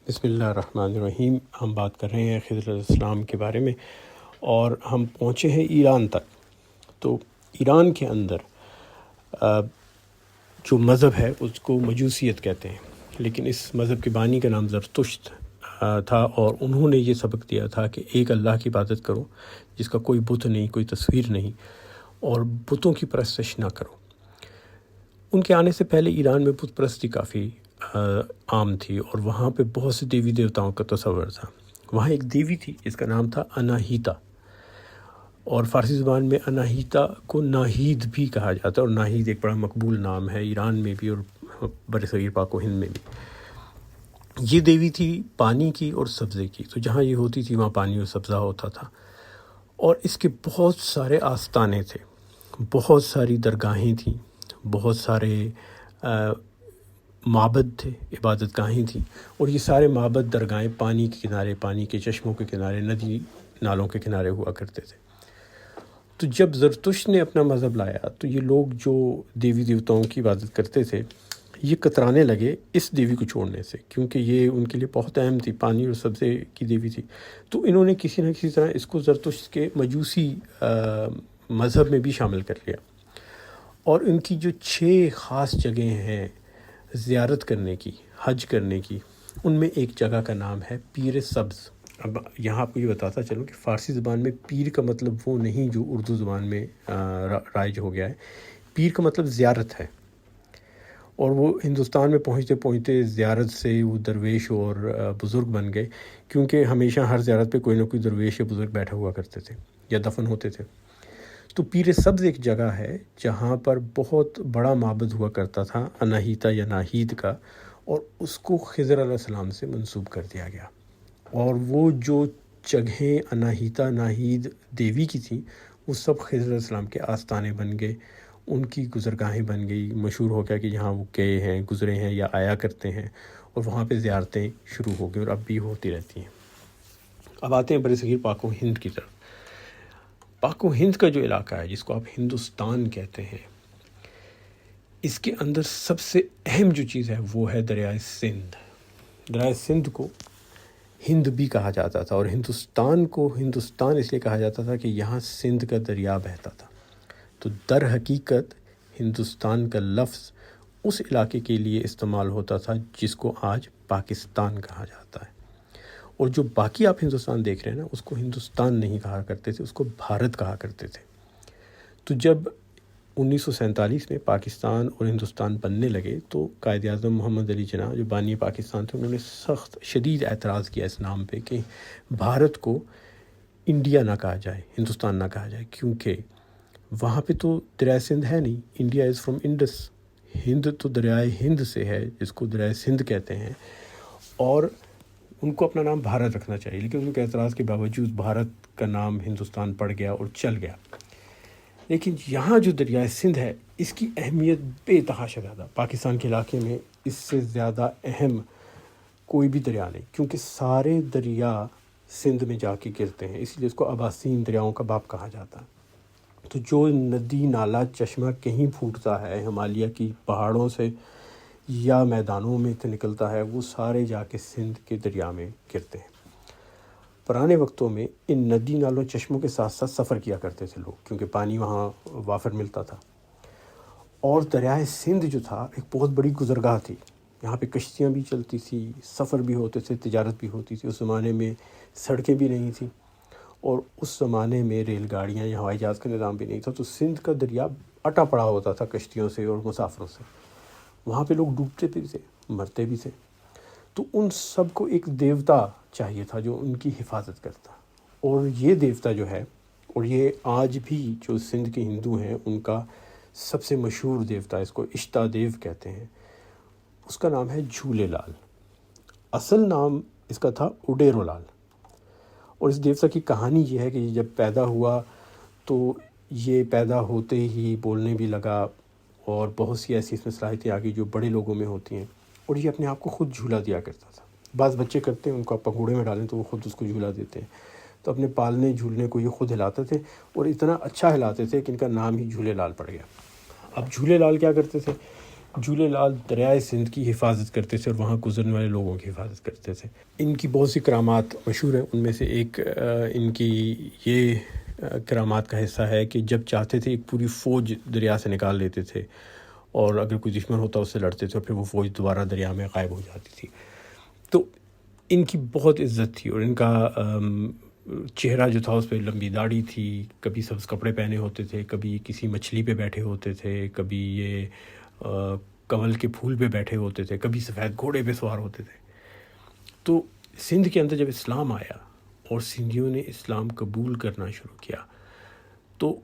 بسم اللہ الرحمن الرحیم۔ ہم بات کر رہے ہیں خضر علیہ السلام کے بارے میں، اور ہم پہنچے ہیں ایران تک۔ تو ایران کے اندر جو مذہب ہے اس کو مجوسیت کہتے ہیں، لیکن اس مذہب کے بانی کا نام زرتشت تھا، اور انہوں نے یہ سبق دیا تھا کہ ایک اللہ کی عبادت کرو جس کا کوئی بت نہیں، کوئی تصویر نہیں، اور بتوں کی پرستش نہ کرو۔ ان کے آنے سے پہلے ایران میں بت پرستی کافی عام تھی، اور وہاں پہ بہت سے دیوی دیوتاؤں کا تصور تھا۔ وہاں ایک دیوی تھی جس کا نام تھا اناہیتا، اور فارسی زبان میں اناہیتا کو ناہید بھی کہا جاتا ہے، اور ناہید ایک بڑا مقبول نام ہے ایران میں بھی اور برصغیر پاک و ہند میں بھی۔ یہ دیوی تھی پانی کی اور سبزے کی، تو جہاں یہ ہوتی تھی وہاں پانی اور سبزہ ہوتا تھا، اور اس کے بہت سارے آستانے تھے، بہت ساری درگاہیں تھیں، بہت سارے معبد تھے، عبادت گاہیں تھیں، اور یہ سارے معبد درگاہیں پانی کے کنارے، پانی کے چشموں کے کنارے، ندی نالوں کے کنارے ہوا کرتے تھے۔ تو جب زرتشت نے اپنا مذہب لایا تو یہ لوگ جو دیوی دیوتاؤں کی عبادت کرتے تھے یہ کترانے لگے اس دیوی کو چھوڑنے سے، کیونکہ یہ ان کے لیے بہت اہم تھی، پانی اور سبزے کی دیوی تھی۔ تو انہوں نے کسی نہ کسی طرح اس کو زرتشت کے مجوسی مذہب میں بھی شامل کر لیا، اور ان کی جو 6 خاص جگہیں ہیں زیارت کرنے کی، حج کرنے کی، ان میں ایک جگہ کا نام ہے پیر سبز۔ اب یہاں آپ کو یہ بتاتا چلوں کہ فارسی زبان میں پیر کا مطلب وہ نہیں جو اردو زبان میں رائج ہو گیا ہے۔ پیر کا مطلب زیارت ہے، اور وہ ہندوستان میں پہنچتے پہنچتے زیارت سے وہ درویش اور بزرگ بن گئے، کیونکہ ہمیشہ ہر زیارت پہ کوئی نہ کوئی درویش یا بزرگ بیٹھا ہوا کرتے تھے یا دفن ہوتے تھے۔ تو پیر سبز ایک جگہ ہے جہاں پر بہت بڑا معبد ہوا کرتا تھا اناہیتا یا ناہید کا، اور اس کو خضر علیہ السلام سے منسوب کر دیا گیا، اور وہ جو جگہیں اناہیتا ناہید دیوی کی تھیں وہ سب خضر علیہ السلام کے آستانے بن گئے، ان کی گزرگاہیں بن گئی، مشہور ہو گیا کہ جہاں وہ گئے ہیں، گزرے ہیں یا آیا کرتے ہیں، اور وہاں پہ زیارتیں شروع ہو گئی اور اب بھی ہوتی رہتی ہیں۔ اب آتے ہیں برصغیر پاک و ہند کی طرف۔ پاک و ہند کا جو علاقہ ہے جس کو آپ ہندوستان کہتے ہیں، اس کے اندر سب سے اہم جو چیز ہے وہ ہے دریائے سندھ۔ دریائے سندھ کو ہند بھی کہا جاتا تھا، اور ہندوستان کو ہندوستان اس لیے کہا جاتا تھا کہ یہاں سندھ کا دریا بہتا تھا۔ تو در حقیقت ہندوستان کا لفظ اس علاقے کے لیے استعمال ہوتا تھا جس کو آج پاکستان کہا جاتا ہے، اور جو باقی آپ ہندوستان دیکھ رہے ہیں نا اس کو ہندوستان نہیں کہا کرتے تھے، اس کو بھارت کہا کرتے تھے۔ تو جب 1947 میں پاکستان اور ہندوستان بننے لگے تو قائد اعظم محمد علی جناح جو بانی پاکستان تھے انہوں نے سخت شدید اعتراض کیا اس نام پہ کہ بھارت کو انڈیا نہ کہا جائے، ہندوستان نہ کہا جائے، کیونکہ وہاں پہ تو دریائے سندھ ہے نہیں۔ انڈیا از فرام انڈس، ہند تو دریائے ہند سے ہے جس کو دریائے سندھ کہتے ہیں، اور ان کو اپنا نام بھارت رکھنا چاہیے، لیکن ان کے اعتراض کے باوجود بھارت کا نام ہندوستان پڑ گیا اور چل گیا۔ لیکن یہاں جو دریائے سندھ ہے اس کی اہمیت بے تحاشا زیادہ، پاکستان کے علاقے میں اس سے زیادہ اہم کوئی بھی دریا نہیں، کیونکہ سارے دریا سندھ میں جا کے گرتے ہیں، اس لیے اس کو اباسین دریاؤں کا باپ کہا جاتا ہے۔ تو جو ندی نالا چشمہ کہیں پھوٹتا ہے ہمالیہ کی پہاڑوں سے یا میدانوں میں سے نکلتا ہے، وہ سارے جا کے سندھ کے دریا میں گرتے ہیں۔ پرانے وقتوں میں ان ندی نالوں چشموں کے ساتھ ساتھ سفر کیا کرتے تھے لوگ، کیونکہ پانی وہاں وافر ملتا تھا، اور دریائے سندھ جو تھا ایک بہت بڑی گزرگاہ تھی، یہاں پہ کشتیاں بھی چلتی تھی، سفر بھی ہوتے تھے، تجارت بھی ہوتی تھی۔ اس زمانے میں سڑکیں بھی نہیں تھیں، اور اس زمانے میں ریل گاڑیاں یا ہوائی جہاز کا نظام بھی نہیں تھا، تو سندھ کا دریا اٹا پڑا ہوتا تھا کشتیوں سے اور مسافروں سے۔ وہاں پہ لوگ ڈوبتے بھی تھے، مرتے بھی تھے، تو ان سب کو ایک دیوتا چاہیے تھا جو ان کی حفاظت کرتا، اور یہ دیوتا جو ہے، اور یہ آج بھی جو سندھ کے ہندو ہیں ان کا سب سے مشہور دیوتا، اس کو اشتا دیو کہتے ہیں، اس کا نام ہے جھولے لال۔ اصل نام اس کا تھا اڈیرو لال، اور اس دیوتا کی کہانی یہ ہے کہ یہ جب پیدا ہوا تو یہ پیدا ہوتے ہی بولنے بھی لگا، اور بہت سی ایسی اس میں صلاحیتیں آ گئی جو بڑے لوگوں میں ہوتی ہیں، اور یہ اپنے آپ کو خود جھولا دیا کرتا تھا۔ بعض بچے کرتے ہیں، ان کو آپ پگوڑے میں ڈالیں تو وہ خود اس کو جھولا دیتے ہیں، تو اپنے پالنے جھولنے کو یہ خود ہلاتے تھے، اور اتنا اچھا ہلاتے تھے کہ ان کا نام ہی جھولے لال پڑ گیا۔ اب جھولے لال کیا کرتے تھے جھولے لال دریائے سندھ کی حفاظت کرتے تھے اور وہاں گزرنے والے لوگوں کی حفاظت کرتے تھے۔ ان کی بہت سی کرامات مشہور ہیں، ان میں سے ایک ان کی یہ کرامات کا حصہ ہے کہ جب چاہتے تھے ایک پوری فوج دریا سے نکال لیتے تھے، اور اگر کوئی دشمن ہوتا اس سے لڑتے تھے اور پھر وہ فوج دوبارہ دریا میں غائب ہو جاتی تھی۔ تو ان کی بہت عزت تھی، اور ان کا چہرہ جو تھا اس پہ لمبی داڑھی تھی، کبھی سبز کپڑے پہنے ہوتے تھے، کبھی کسی مچھلی پہ بیٹھے ہوتے تھے، کبھی یہ کنول کے پھول پہ بیٹھے ہوتے تھے، کبھی سفید گھوڑے پہ سوار ہوتے تھے۔ تو سندھ کے اندر جب اسلام آیا اور سندھیوں نے اسلام قبول کرنا شروع کیا، تو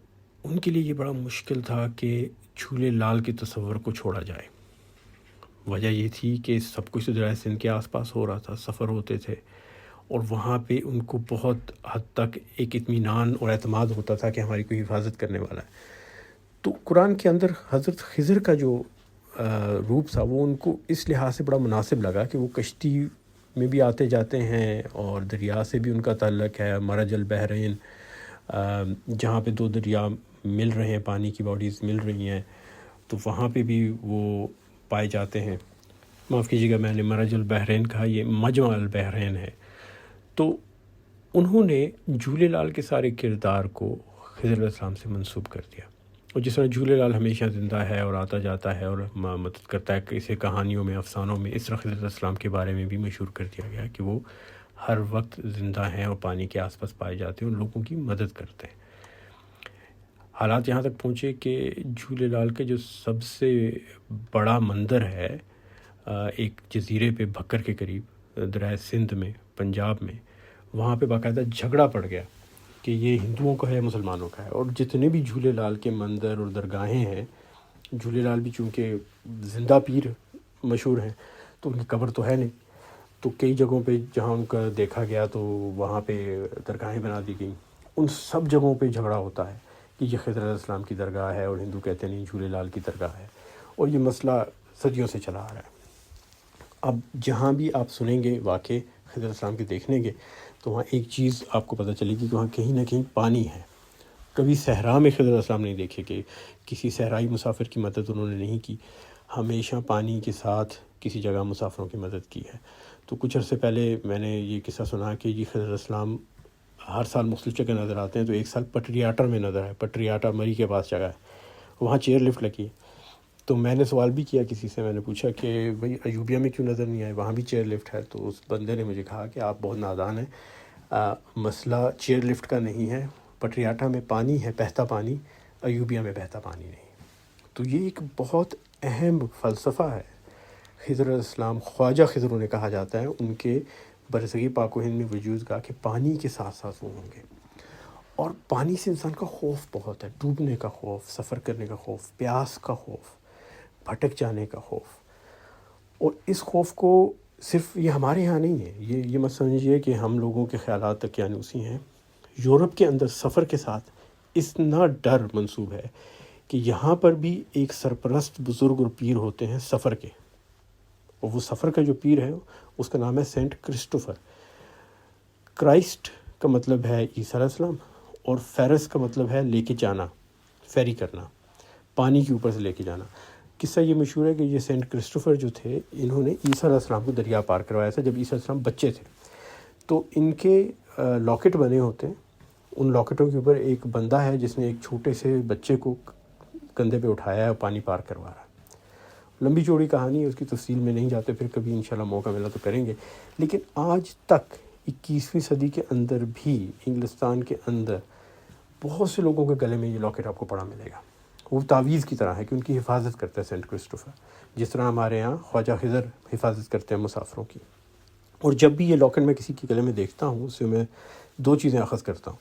ان کے لیے یہ بڑا مشکل تھا کہ جھولے لال کے تصور کو چھوڑا جائے۔ وجہ یہ تھی کہ سب کچھ دریائے سندھ کے آس پاس ہو رہا تھا، سفر ہوتے تھے، اور وہاں پہ ان کو بہت حد تک ایک اطمینان اور اعتماد ہوتا تھا کہ ہماری کوئی حفاظت کرنے والا ہے۔ تو قرآن کے اندر حضرت خضر کا جو روپ تھا وہ ان کو اس لحاظ سے بڑا مناسب لگا کہ وہ کشتی میں بھی آتے جاتے ہیں، اور دریا سے بھی ان کا تعلق ہے، مرج البحرین، جہاں پہ دو دریا مل رہے ہیں، پانی کی باڈیز مل رہی ہیں، تو وہاں پہ بھی وہ پائے جاتے ہیں۔ معاف کیجیے گا، میں نے مرج البحرین کہا، یہ مجمع البحرین ہے۔ تو انہوں نے جھولے لال کے سارے کردار کو خضر علیہ السلام سے منسوب کر دیا، اور جس طرح جھولے لال ہمیشہ زندہ ہے اور آتا جاتا ہے اور مدد کرتا ہے، کہ اسے کہانیوں میں، افسانوں میں اس طرح خضر علیہ السلام کے بارے میں بھی مشہور کر دیا گیا کہ وہ ہر وقت زندہ ہیں اور پانی کے آس پاس پائے جاتے ہیں اور لوگوں کی مدد کرتے ہیں۔ حالات یہاں تک پہنچے کہ جھولے لال کے جو سب سے بڑا مندر ہے ایک جزیرے پہ بھکر کے قریب دریائے سندھ میں، پنجاب میں، وہاں پہ باقاعدہ جھگڑا پڑ گیا کہ یہ ہندوؤں کا ہے، مسلمانوں کا ہے۔ اور جتنے بھی جھولے لال کے مندر اور درگاہیں ہیں، جھولے لال بھی چونکہ زندہ پیر مشہور ہیں تو ان کی قبر تو ہے نہیں، تو کئی جگہوں پہ جہاں ان کا دیکھا گیا تو وہاں پہ درگاہیں بنا دی گئیں۔ ان سب جگہوں پہ جھگڑا ہوتا ہے کہ یہ خضر علیہ السلام کی درگاہ ہے، اور ہندو کہتے نہیں جھولے لال کی درگاہ ہے، اور یہ مسئلہ صدیوں سے چلا آ رہا ہے۔ اب جہاں بھی آپ سنیں گے واقعے خضر علیہ السلام کے دیکھنے گے تو وہاں ایک چیز آپ کو پتہ چلے گی کہ وہاں کہیں نہ کہیں پانی ہے۔ کبھی صحرا میں خضر علیہ السلام نہیں دیکھے کہ کسی صحرائی مسافر کی مدد انہوں نے نہیں کی، ہمیشہ پانی کے ساتھ کسی جگہ مسافروں کی مدد کی ہے۔ تو کچھ عرصے پہلے میں نے یہ قصہ سنا کہ یہ خضر علیہ السلام ہر سال مختلف جگہ نظر آتے ہیں، تو ایک سال پٹریاٹر میں نظر آئے، پٹریاٹا مری کے پاس جگہ ہے، وہاں چیئر لفٹ لگی ہے۔ تو میں نے سوال بھی کیا کسی سے، میں نے پوچھا کہ بھئی ایوبیہ میں کیوں نظر نہیں آئے، وہاں بھی چیئر لفٹ ہے؟ تو اس بندے نے مجھے کہا کہ آپ بہت نادان ہیں، مسئلہ چیئر لفٹ کا نہیں ہے، پٹریاٹا میں پانی ہے، بہتا پانی، ایوبیہ میں بہتا پانی نہیں۔ تو یہ ایک بہت اہم فلسفہ ہے۔ خضر علیہ السلام، خواجہ خضر انہیں کہا جاتا ہے، ان کے برصغیر پاک و ہند میں وجود کا کہ پانی کے ساتھ ساتھ وہ ہوں گے، اور پانی سے انسان کا خوف بہت ہے، ڈوبنے کا خوف، سفر کرنے کا خوف، پیاس کا خوف، بھٹک جانے کا خوف۔ اور اس خوف کو صرف یہ ہمارے ہاں نہیں ہے، یہ مت سمجھیے کہ ہم لوگوں کے خیالات تک یانوسی ہیں۔ یورپ کے اندر سفر کے ساتھ اتنا ڈر منسوب ہے کہ یہاں پر بھی ایک سرپرست بزرگ اور پیر ہوتے ہیں سفر کے، اور وہ سفر کا جو پیر ہے اس کا نام ہے سینٹ کرسٹوفر۔ کرائسٹ کا مطلب ہے عیسیٰ علیہ السلام، اور فیرس کا مطلب ہے لے کے جانا، فیری کرنا، پانی کے اوپر سے لے کے جانا۔ قصہ یہ مشہور ہے کہ یہ سینٹ کرسٹوفر جو تھے، انہوں نے عیسیٰ علیہ السلام کو دریا پار کروایا تھا جب عیسیٰ علیہ السلام بچے تھے۔ تو ان کے لاکٹ بنے ہوتے ہیں، ان لاکٹوں کے اوپر ایک بندہ ہے جس نے ایک چھوٹے سے بچے کو کندھے پہ اٹھایا ہے اور پانی پار کروا رہا ہے۔ لمبی چوڑی کہانی ہے، اس کی تفصیل میں نہیں جاتے، پھر کبھی انشاءاللہ موقع ملا تو کریں گے۔ لیکن آج تک 21ویں صدی کے اندر بھی انگلستان کے اندر بہت سے لوگوں کے گلے میں یہ لاکٹ آپ کو پڑا ملے گا۔ وہ تعویذ کی طرح ہے کہ ان کی حفاظت کرتا ہے سینٹ کرسٹوفر، جس طرح ہمارے ہاں خواجہ خضر حفاظت کرتے ہیں مسافروں کی۔ اور جب بھی یہ لاکٹ میں کسی کے گلے میں دیکھتا ہوں، اس سے میں دو چیزیں اخذ کرتا ہوں۔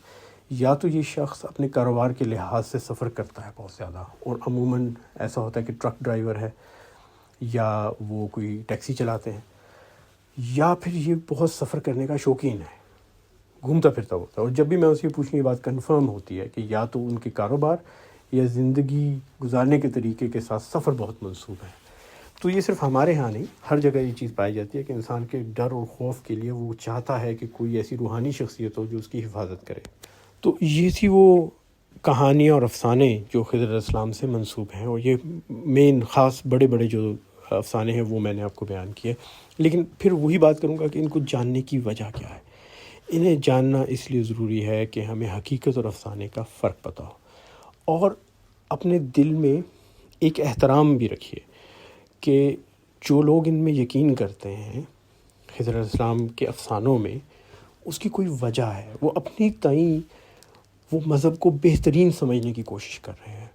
یا تو یہ شخص اپنے کاروبار کے لحاظ سے سفر کرتا ہے بہت زیادہ، اور عموماً ایسا ہوتا ہے کہ ٹرک ڈرائیور ہے یا وہ کوئی ٹیکسی چلاتے ہیں، یا پھر یہ بہت سفر کرنے کا شوقین ہے، گھومتا پھرتا ہوتا ہے۔ اور جب بھی میں اسے پوچھنے کی بات کنفرم ہوتی ہے کہ یا تو ان کے کاروبار یا زندگی گزارنے کے طریقے کے ساتھ سفر بہت منسوب ہے۔ تو یہ صرف ہمارے ہاں نہیں، ہر جگہ یہ چیز پائی جاتی ہے کہ انسان کے ڈر اور خوف کے لیے وہ چاہتا ہے کہ کوئی ایسی روحانی شخصیت ہو جو اس کی حفاظت کرے۔ تو یہ تھی وہ کہانیاں اور افسانے جو خضر علیہ السلام سے منسوب ہیں، اور یہ مین خاص بڑے بڑے جو افسانے ہیں وہ میں نے آپ کو بیان کیے، لیکن پھر وہی بات کروں گا کہ ان کو جاننے کی وجہ کیا ہے۔ انہیں جاننا اس لیے ضروری ہے کہ ہمیں حقیقت اور افسانے کا فرق پتہ ہو، اور اپنے دل میں ایک احترام بھی رکھیے کہ جو لوگ ان میں یقین کرتے ہیں خضر علیہ السلام کے افسانوں میں، اس کی کوئی وجہ ہے، وہ اپنی تئیں وہ مذہب کو بہترین سمجھنے کی کوشش کر رہے ہیں۔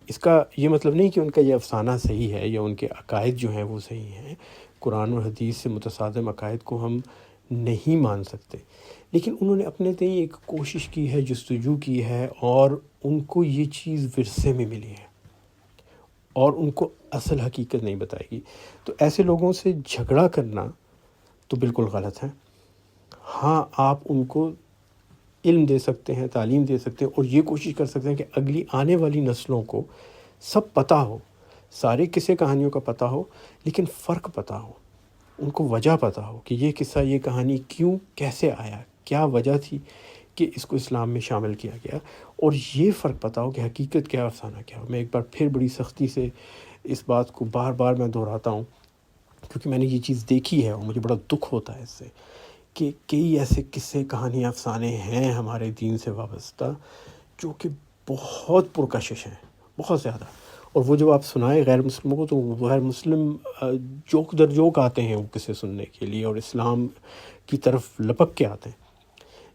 اس کا یہ مطلب نہیں کہ ان کا یہ افسانہ صحیح ہے یا ان کے عقائد جو ہیں وہ صحیح ہیں۔ قرآن اور حدیث سے متصادم عقائد کو ہم نہیں مان سکتے، لیکن انہوں نے اپنے تئیں ایک کوشش کی ہے، جستجو کی ہے، اور ان کو یہ چیز ورثے میں ملی ہے اور ان کو اصل حقیقت نہیں بتائے گی۔ تو ایسے لوگوں سے جھگڑا کرنا تو بالکل غلط ہے۔ ہاں، آپ ان کو علم دے سکتے ہیں، تعلیم دے سکتے ہیں، اور یہ کوشش کر سکتے ہیں کہ اگلی آنے والی نسلوں کو سب پتہ ہو، سارے قصے کہانیوں کا پتہ ہو، لیکن فرق پتہ ہو، ان کو وجہ پتہ ہو کہ یہ قصہ، یہ کہانی کیوں، کیسے آیا، کیا وجہ تھی کہ اس کو اسلام میں شامل کیا گیا، اور یہ فرق پتہ ہو کہ حقیقت کیا، افسانہ کیا ہو۔ میں ایک بار پھر بڑی سختی سے اس بات کو بار بار میں دہراتا ہوں، کیونکہ میں نے یہ چیز دیکھی ہے اور مجھے بڑا دکھ ہوتا ہے اس سے، کہ کئی ایسے قصے کہانیاں افسانے ہیں ہمارے دین سے وابستہ جو کہ بہت پرکشش ہیں، بہت زیادہ، اور وہ جب آپ سنائیں غیر مسلموں کو تو وہ غیر مسلم جوک در جوک آتے ہیں وہ قصے سننے کے لیے اور اسلام کی طرف لپک کے آتے ہیں۔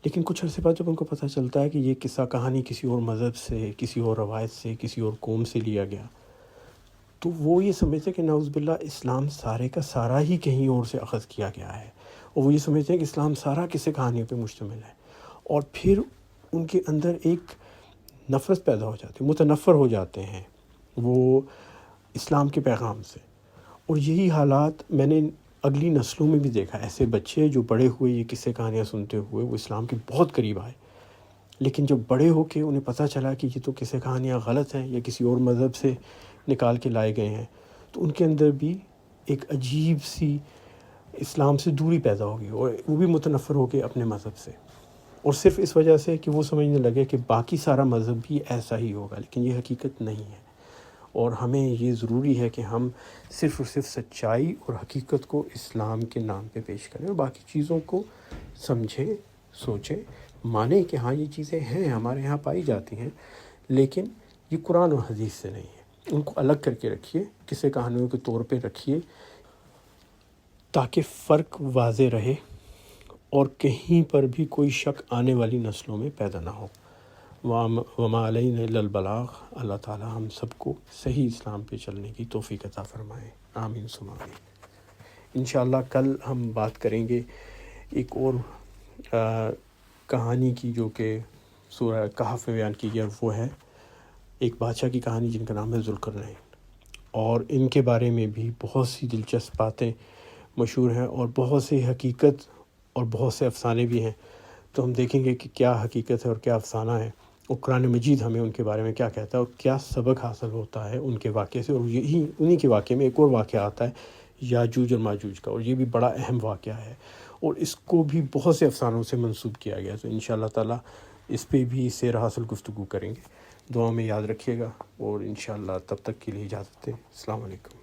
لیکن کچھ عرصے بعد جب ان کو پتہ چلتا ہے کہ یہ قصہ کہانی کسی اور مذہب سے، کسی اور روایت سے، کسی اور قوم سے لیا گیا، تو وہ یہ سمجھتے ہیں کہ نعوذ باللہ اسلام سارے کا سارا ہی کہیں اور سے اخذ کیا گیا ہے، اور وہ یہ سمجھتے ہیں کہ اسلام سارا قصے کہانیوں پہ مشتمل ہے، اور پھر ان کے اندر ایک نفرت پیدا ہو جاتی ہے، متنفر ہو جاتے ہیں وہ اسلام کے پیغام سے۔ اور یہی حالات میں نے اگلی نسلوں میں بھی دیکھا، ایسے بچے جو بڑے ہوئے یہ قصے کہانیاں سنتے ہوئے وہ اسلام کے بہت قریب آئے، لیکن جب بڑے ہو کے انہیں پتہ چلا کہ یہ تو قصے کہانیاں غلط ہیں یا کسی اور مذہب سے نکال کے لائے گئے ہیں، تو ان کے اندر بھی ایک عجیب سی اسلام سے دوری پیدا ہوگی، اور وہ بھی متنفر ہو کے اپنے مذہب سے، اور صرف اس وجہ سے کہ وہ سمجھنے لگے کہ باقی سارا مذہب بھی ایسا ہی ہوگا، لیکن یہ حقیقت نہیں ہے۔ اور ہمیں یہ ضروری ہے کہ ہم صرف اور صرف سچائی اور حقیقت کو اسلام کے نام پہ پیش کریں، اور باقی چیزوں کو سمجھیں، سوچیں، مانیں کہ ہاں یہ چیزیں ہیں، ہمارے ہاں پائی جاتی ہیں، لیکن یہ قرآن اور حدیث سے نہیں ہے۔ ان کو الگ کر کے رکھیے، قصے کہانیوں کے طور پہ رکھیے، تاکہ فرق واضح رہے اور کہیں پر بھی کوئی شک آنے والی نسلوں میں پیدا نہ ہو۔ وما علینا الا البلاغ۔ اللہ تعالی ہم سب کو صحیح اسلام پہ چلنے کی توفیق عطا فرمائے، آمین ثم آمین۔ انشاءاللہ کل ہم بات کریں گے ایک اور کہانی کی جو کہ سورہ کہف میں بیان کی گئی، وہ ہے ایک بادشاہ کی کہانی جن کا نام ہے ذوالقرنین، اور ان کے بارے میں بھی بہت سی دلچسپ باتیں مشہور ہیں، اور بہت سی حقیقت اور بہت سے افسانے بھی ہیں۔ تو ہم دیکھیں گے کہ کیا حقیقت ہے اور کیا افسانہ ہے، اور قرآن مجید ہمیں ان کے بارے میں کیا کہتا ہے، اور کیا سبق حاصل ہوتا ہے ان کے واقعے سے۔ اور یہی انہی کے واقعے میں ایک اور واقعہ آتا ہے یاجوج اور ماجوج کا، اور یہ بھی بڑا اہم واقعہ ہے، اور اس کو بھی بہت سے افسانوں سے منسوب کیا گیا ہے۔ تو انشاءاللہ تعالی اس پہ بھی سیر حاصل گفتگو کریں گے۔ دعا میں یاد رکھیے گا، اور انشاءاللہ تب تک کے لیے اجازت دیں۔ السلام علیکم۔